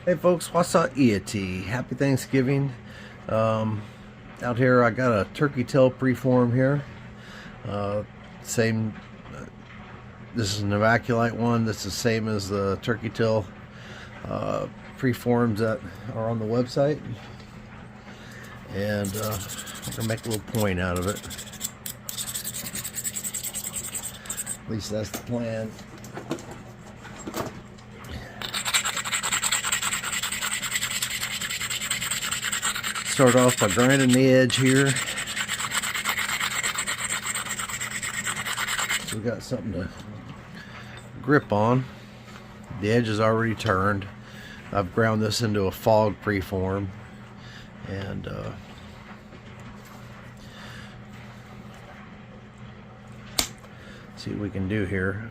Hey folks, what's up, iyatee? Happy Thanksgiving. Out here I got a TurkeyTail preform here. Same, this is a Novaculite one. This is the same as the TurkeyTail preforms that are on the website. And I'm gonna make a little point out of it. At least that's the plan. Start off by grinding the edge here. So we got something to grip on. The edge is already turned. I've ground this into a fog preform, and see what we can do here.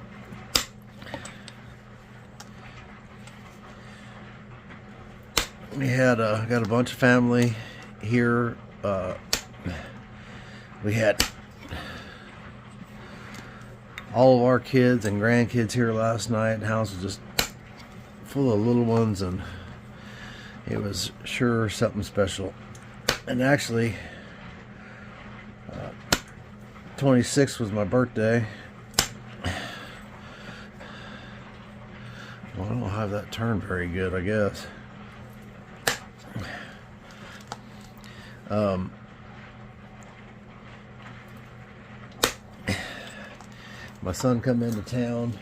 We had got a bunch of family here. We had all of our kids and grandkids here last night. The house was just full of little ones, and it was sure something special. And actually, 26th was my birthday. Well, I don't have that turned very good, I guess. My son come into town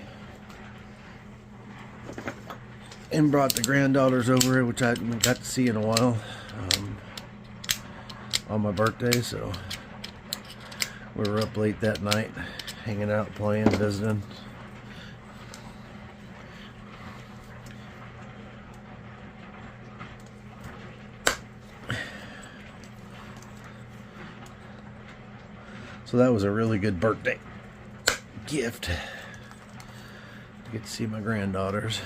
and brought the granddaughters over, which I hadn't got to see in a while, on my birthday. So we were up late that night, hanging out, playing, visiting. So that was a really good birthday gift to get to see my granddaughters.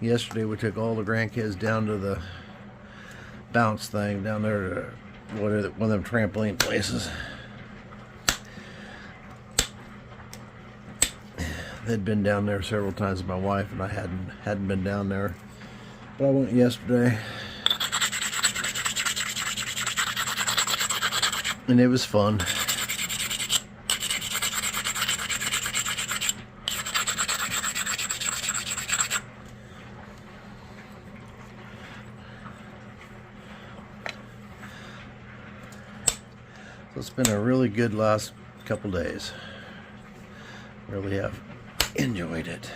Yesterday we took all the grandkids down to the bounce thing down there to one of them trampoline places. They'd been down there several times with my wife, and I hadn't been down there, but I went yesterday. And it was fun. So it's been a really good last couple days. Really have enjoyed it.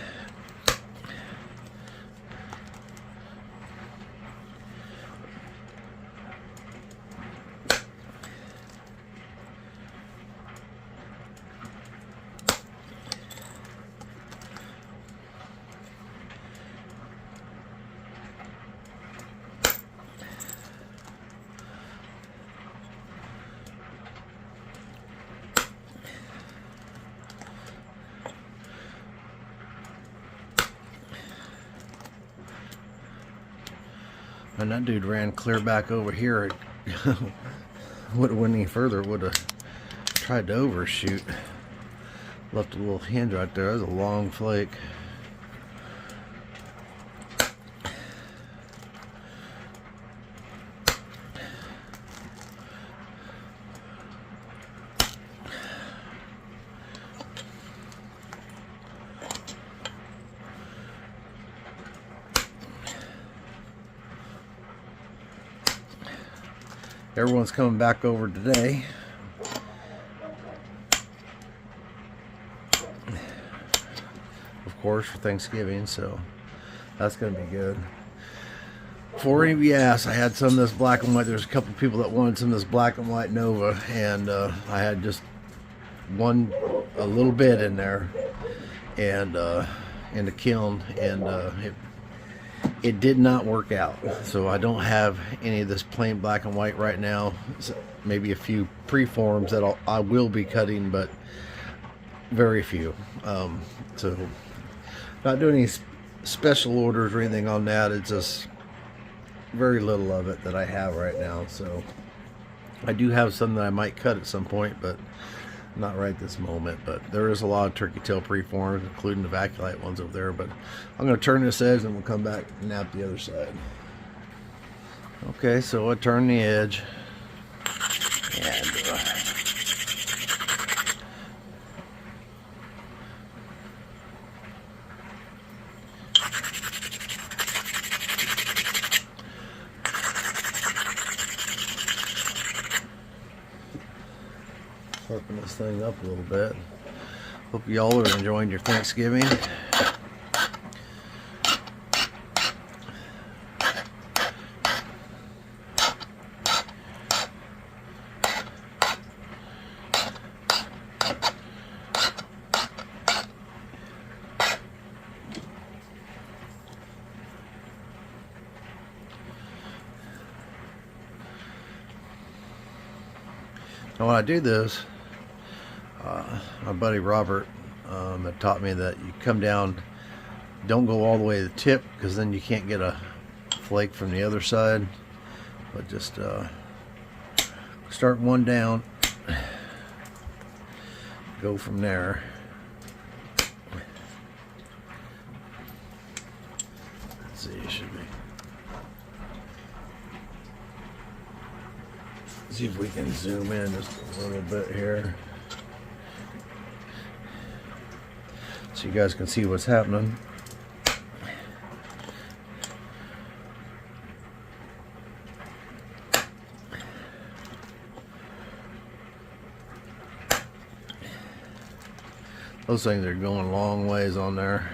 And that dude ran clear back over here. Would have went any further, would have tried to overshoot. Left a little hinge right there. That was a long flake. Everyone's coming back over today. Of course, for Thanksgiving, so that's going to be good. For any of you asked, I had some of this black and white. There's a couple people that wanted some of this black and white Nova, and I had just a little bit in there, and in the kiln, and it did not work out. So I don't have any of this plain black and white right now. Maybe a few preforms that I will be cutting, but very few. So not doing any special orders or anything on that. It's just very little of it that I have right now. So I do have some that I might cut at some point, but Not right this moment, but there is a lot of TurkeyTail preforms, including the Novaculite ones over there. But I'm going to turn this edge and we'll come back and nap the other side. Okay, so I turn the edge and sharpen this thing up a little bit. Hope y'all are enjoying your Thanksgiving. Now when I do this, my buddy Robert had taught me that you come down, don't go all the way to the tip, because then you can't get a flake from the other side, but just start one down, go from there. Let's see, it should be. See if we can zoom in just a little bit here so you guys can see what's happening. Those things are going a long ways on there.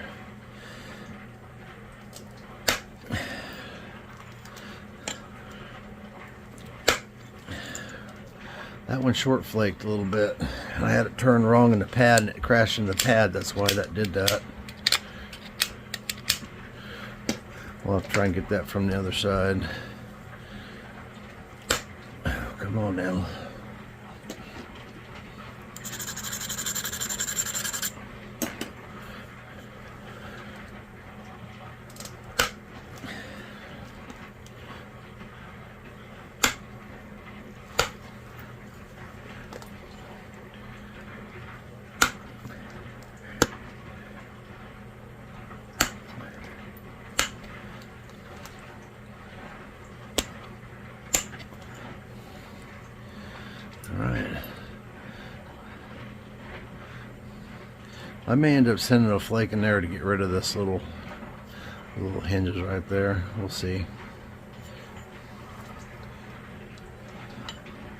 That one short flaked a little bit. I had it turned wrong in the pad and it crashed in the pad. That's why that did that. We'll have to try and get that from the other side. Oh, come on now. I may end up sending a flake in there to get rid of this little hinges right there. We'll see.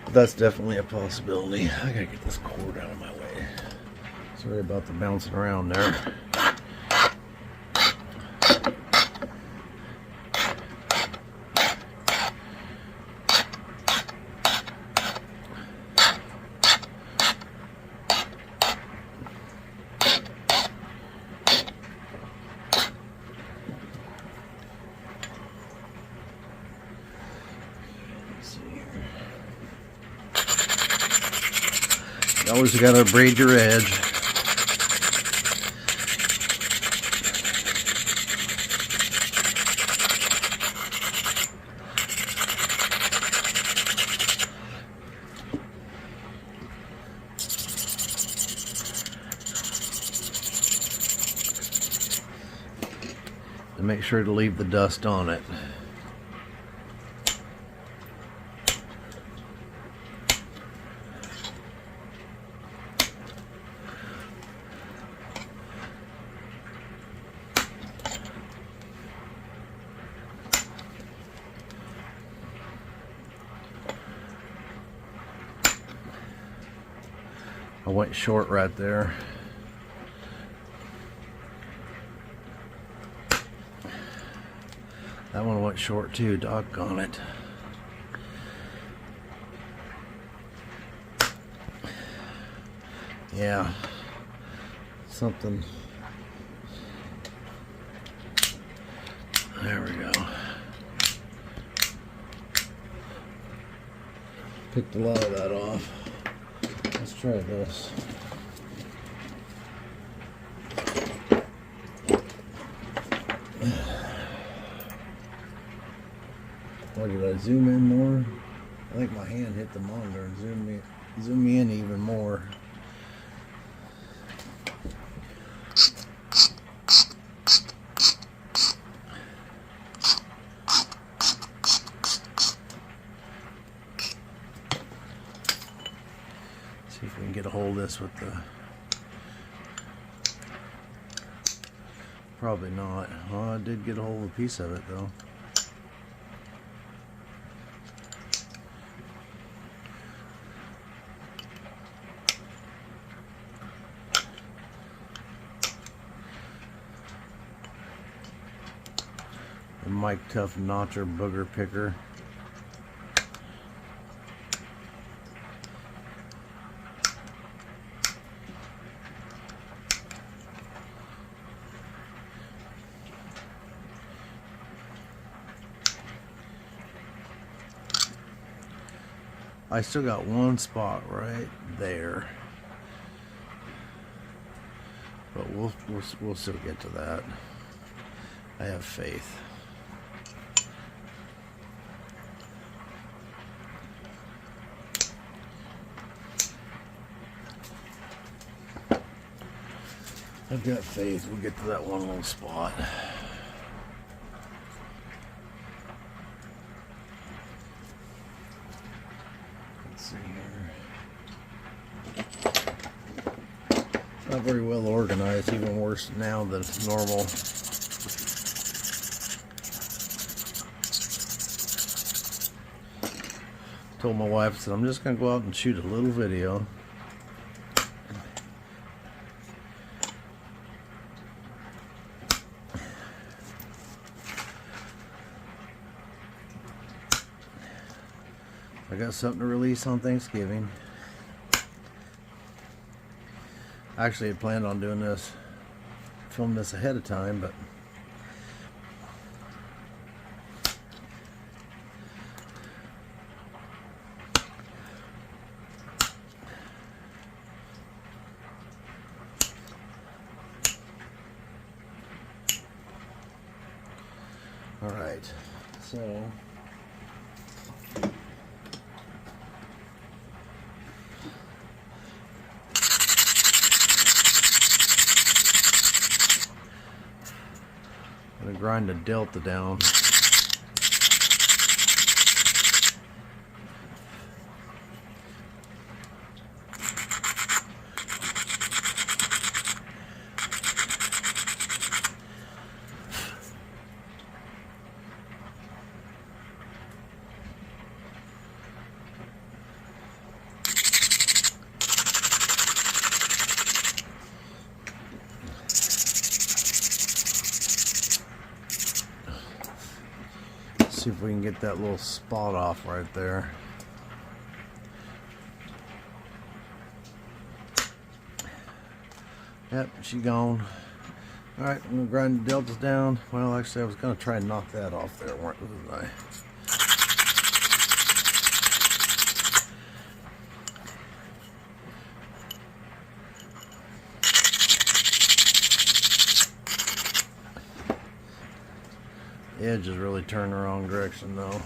But that's definitely a possibility. I gotta get this cord out of my way. Sorry about the bouncing around there. You always got to braid your edge. And make sure to leave the dust on it. I went short right there. That one went short too, doggone it. Yeah, something. There we go. Picked a lot of that off. Let's try this. What did I zoom in more? I think my hand hit the monitor and zoom me in even more. See if we can get a hold of this with the... Probably not. Oh, I did get a hold of a piece of it though. The Mike Tough Notcher Booger Picker. I still got one spot right there, but we'll still get to that. I have faith. I've got faith. We'll get to that one little spot. Not very well organized, even worse now than normal. Told my wife, I said, I'm just going to go out and shoot a little video. I got something to release on Thanksgiving. I actually had planned on doing this, film this ahead of time, but all right, so grind the delta down. See if we can get that little spot off right there. Yep, she gone. Alright, I'm gonna grind the deltas down. Well, actually I was gonna try and knock that off there, wasn't I? The edge is really turned the wrong direction though.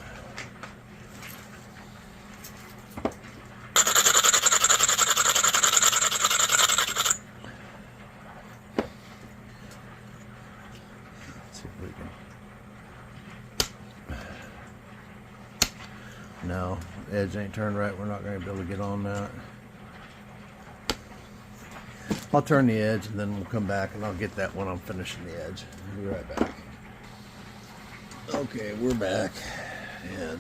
Let's see if we can. No, the edge ain't turned right. We're not going to be able to get on that. I'll turn the edge and then we'll come back and I'll get that when I'm finishing the edge. I'll be right back. Okay, we're back, and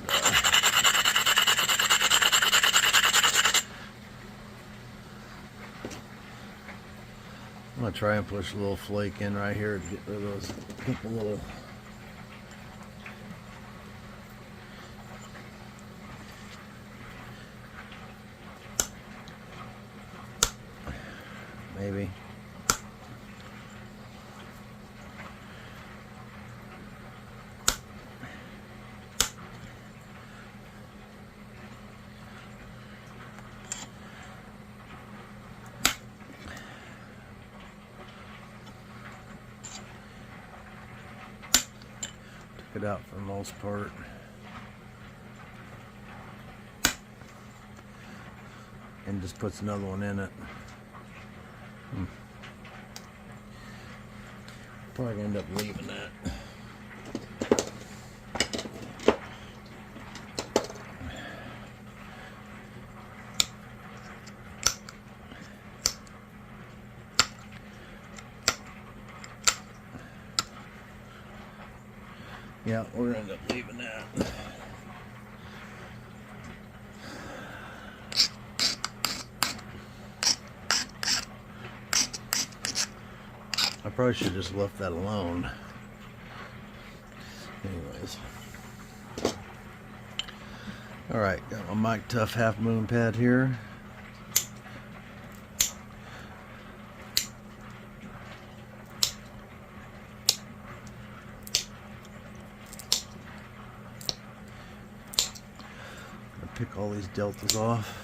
I'm gonna try and push a little flake in right here to get rid of those couple little maybe. It out for the most part. And just puts another one in it. Probably gonna end up leaving that. Yeah, we're gonna end up leaving that. I probably should have just left that alone. Anyways. Alright, got my Mike Tough half moon pad here. Pick all these deltas off.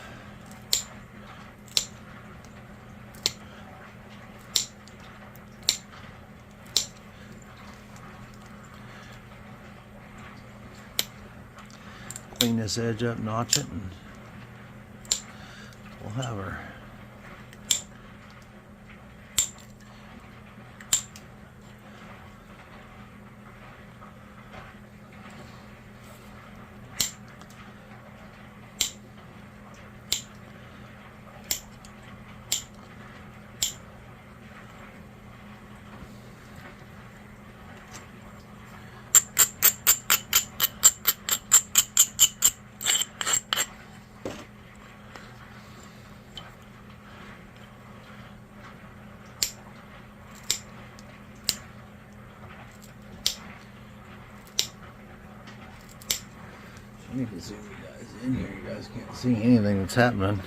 Clean this edge up, notch it, and we'll have her. I need to zoom you guys in here. You guys can't see anything that's happening.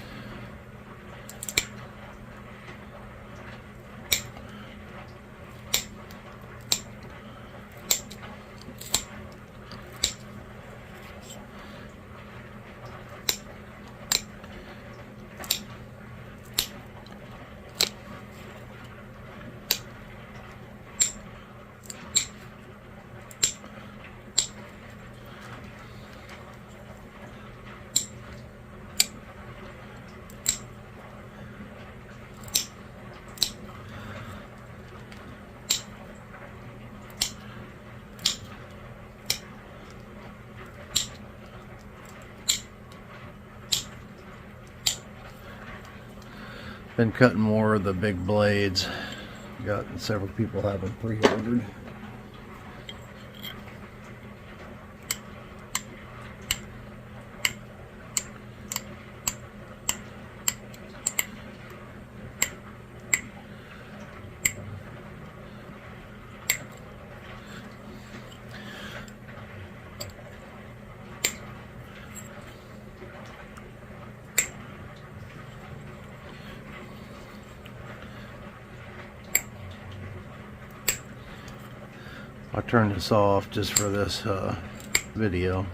Been cutting more of the big blades. Got several people having pre-ordered. I'll turn this off just for this video.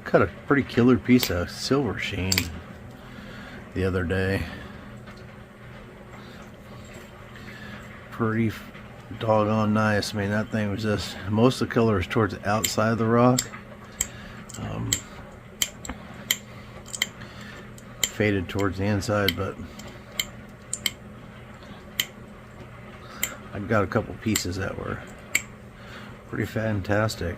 Cut a pretty killer piece of silver sheen the other day. Pretty doggone nice. I mean, that thing was just, most of the color is towards the outside of the rock. Faded towards the inside, but I got a couple pieces that were pretty fantastic.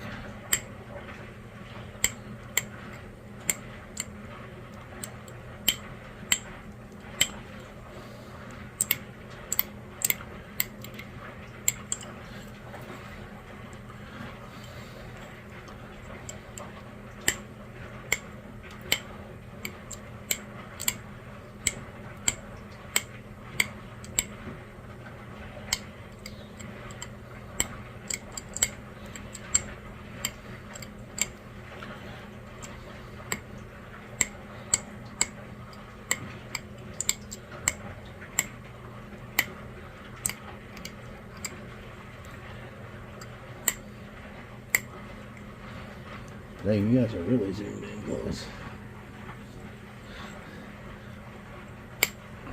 Dang, you guys are really zoomed in close.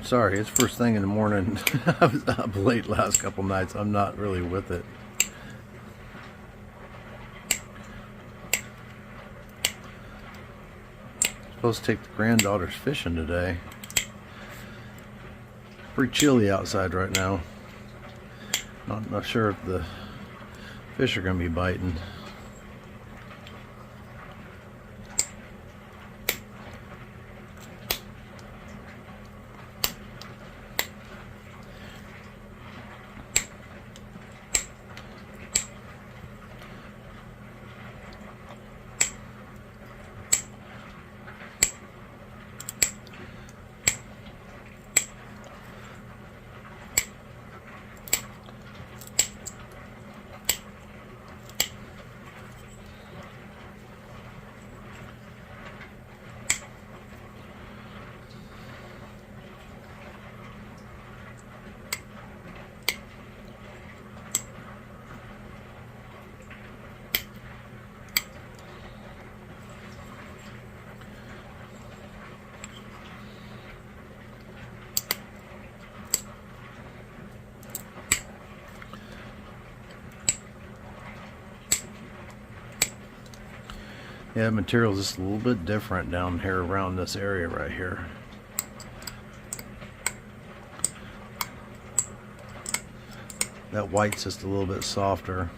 Sorry, it's first thing in the morning. I was up late last couple nights. I'm not really with it. Supposed to take the granddaughters fishing today. Pretty chilly outside right now. Not sure if the fish are going to be biting. Yeah, material's just a little bit different down here around this area right here. That white's just a little bit softer.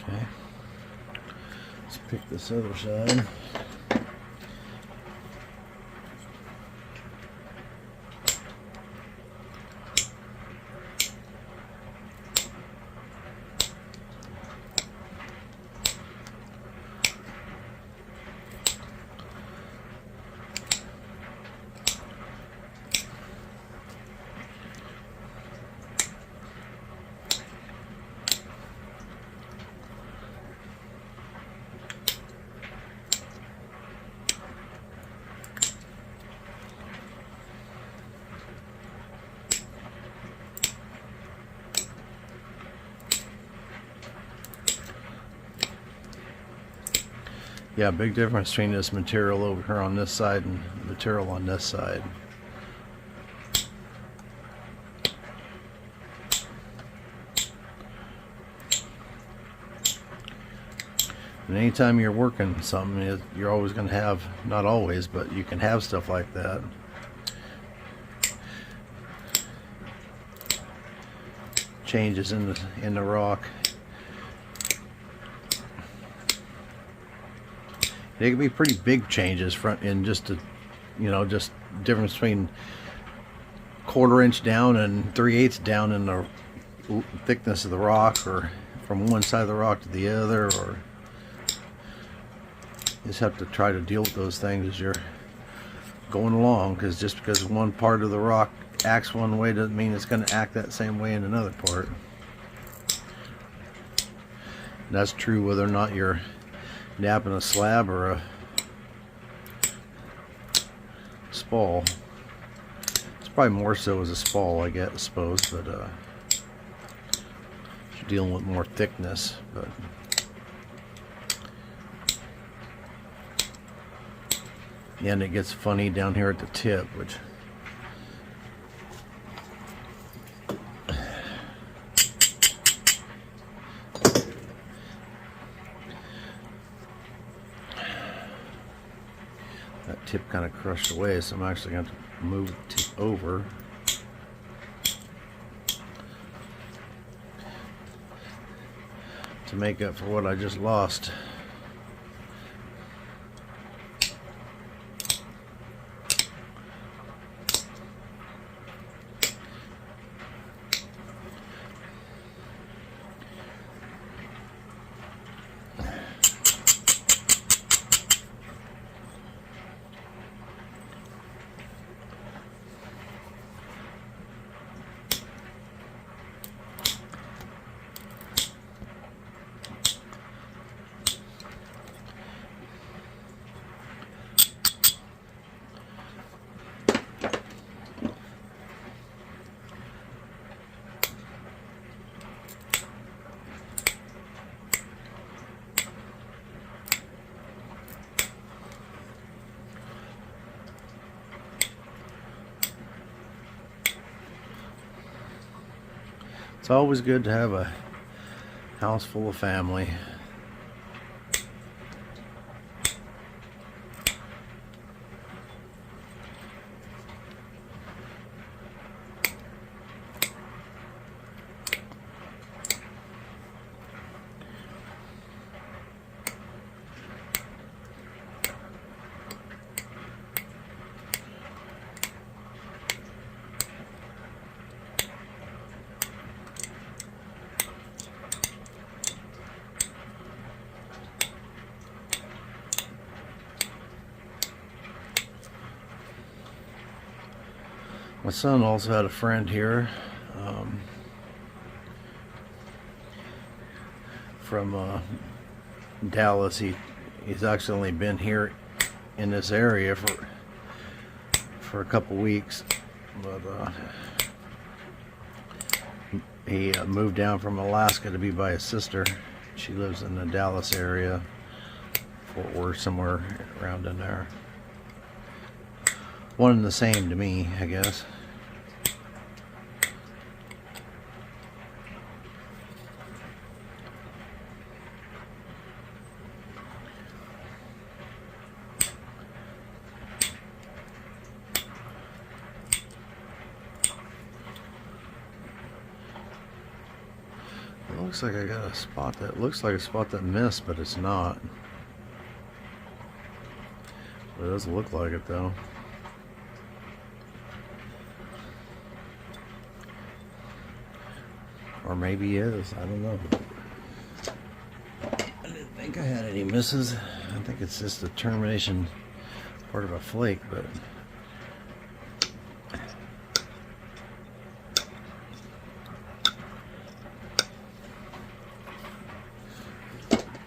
Okay, let's pick this other side. Yeah, big difference between this material over here on this side and material on this side. And anytime you're working something, you're always going to have, not always, but you can have stuff like that. Changes in the rock. They can be pretty big changes in just a, just difference between 1/4 inch down and 3/8 down in the thickness of the rock, or from one side of the rock to the other, or you just have to try to deal with those things as you're going along, because just because one part of the rock acts one way doesn't mean it's going to act that same way in another part. And that's true whether or not you're napping a slab or a spall. It's probably more so as a spall, I suppose, but you're dealing with more thickness. But and it gets funny down here at the tip, which tip kind of crushed away, so I'm actually going to move the tip over. To make up for what I just lost. It's always good to have a house full of family. My son also had a friend here from Dallas. He's actually only been here in this area for a couple weeks, but He moved down from Alaska to be by his sister. She lives in the Dallas area, Fort Worth, somewhere around in there. One and the same to me, I guess. Looks like I got a spot that looks like a spot that missed, but it's not. It doesn't look like it though. Or maybe is. I don't know. I didn't think I had any misses. I think it's just a termination part of a flake, but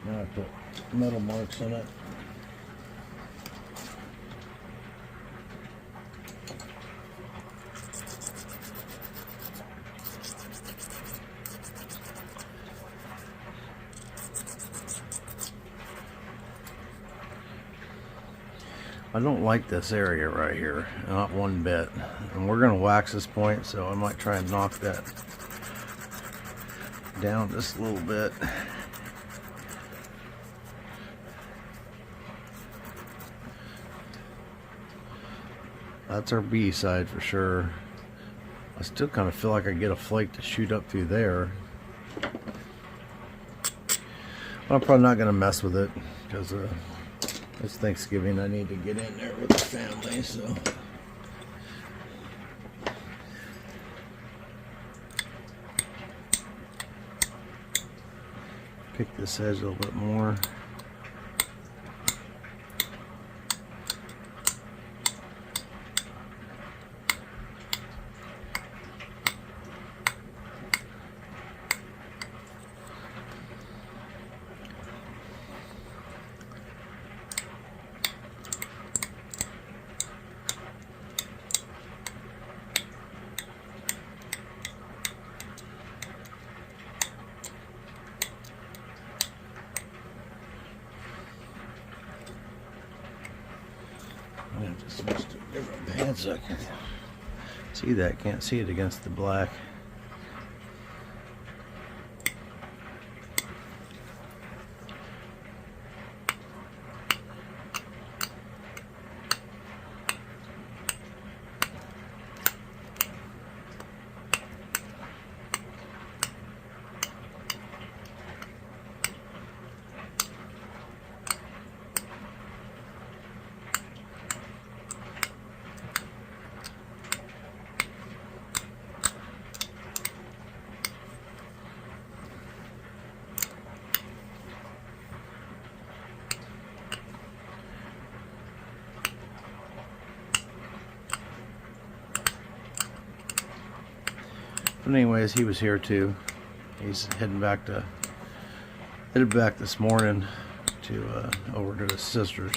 now I put metal marks on it. I don't like this area right here, not one bit. And we're gonna wax this point, so I might try and knock that down just a little bit. That's our B side for sure. I still kind of feel like I get a flake to shoot up through there. But I'm probably not going to mess with it because it's Thanksgiving. I need to get in there with the family, so. Pick this edge a little bit more. I have to switch to a different pad so I can see that. Can't see it against the black. But anyways, he was here too. He's headed back this morning to over to his sister's.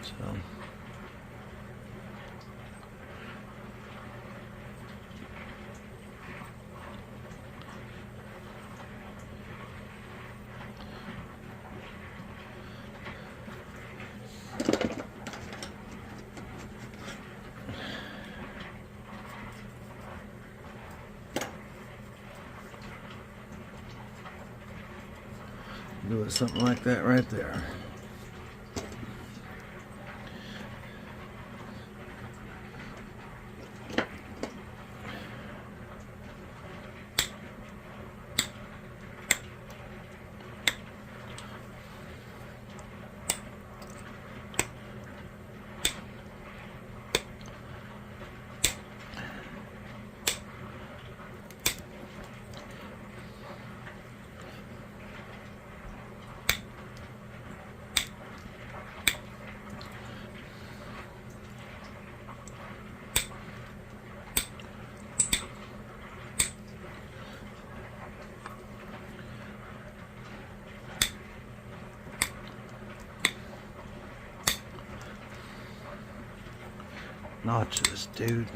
So do it something like that right there. Notches, dude.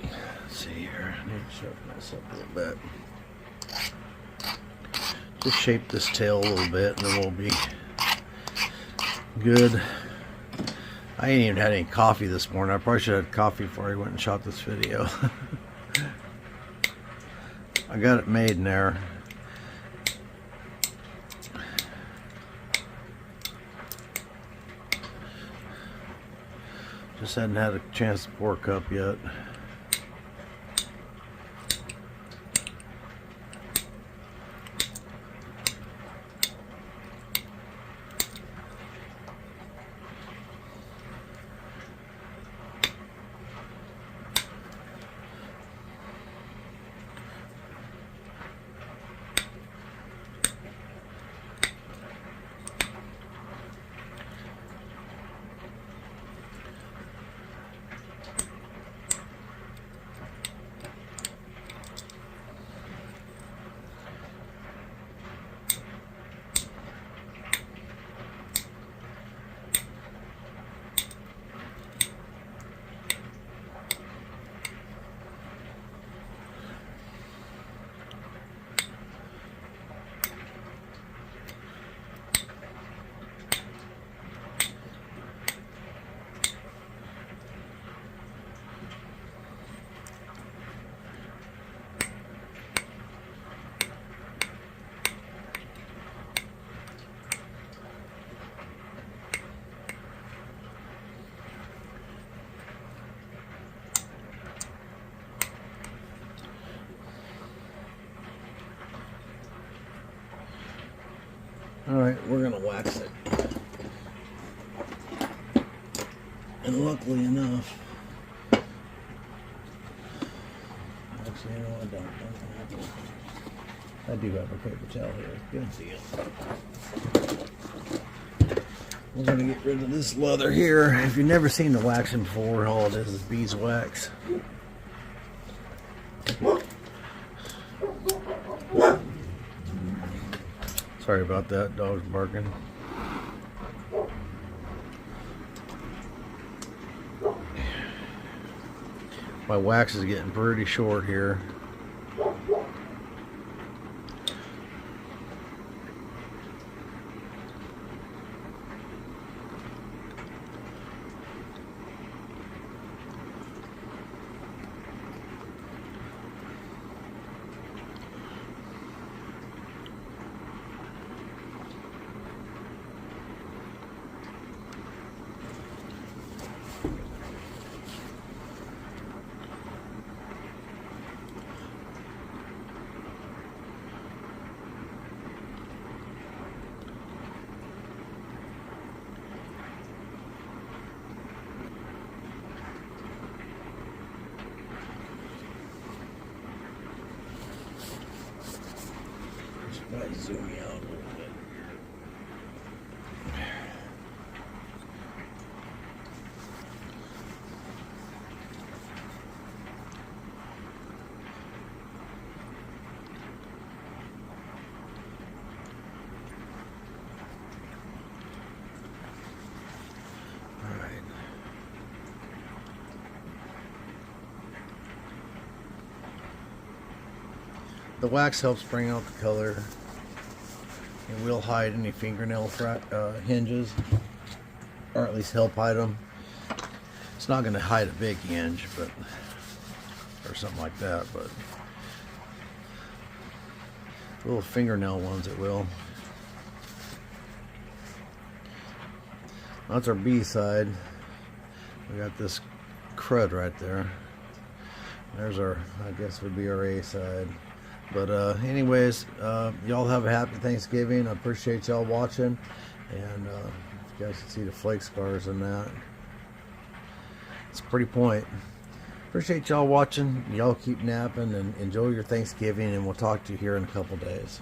Let's see here. I need to sharpen this up a little bit. Just shape this tail a little bit and then we'll be good. I ain't even had any coffee this morning. I probably should have had coffee before I went and shot this video. I got it made in there. Just hadn't had a chance to pour a cup yet. Alright, we're going to wax it. And luckily enough, actually, you know what, I do have a paper towel here. Good deal. We're going to get rid of this leather here. If you've never seen the waxing before, all it is beeswax. Sorry about that, dog's barking. My wax is getting pretty short here. Might zoom me out a little bit. All right. The wax helps bring out the color. It will hide any fingernail hinges, or at least help hide them. It's not going to hide a big hinge, but or something like that, but little fingernail ones it will. That's our B side. We got this crud right there. There's our, I guess would be our A side. But anyways, y'all have a happy Thanksgiving. I appreciate y'all watching, and you guys can see the flake scars in that. It's a pretty point. Appreciate y'all watching. Y'all keep napping and enjoy your Thanksgiving, and we'll talk to you here in a couple days.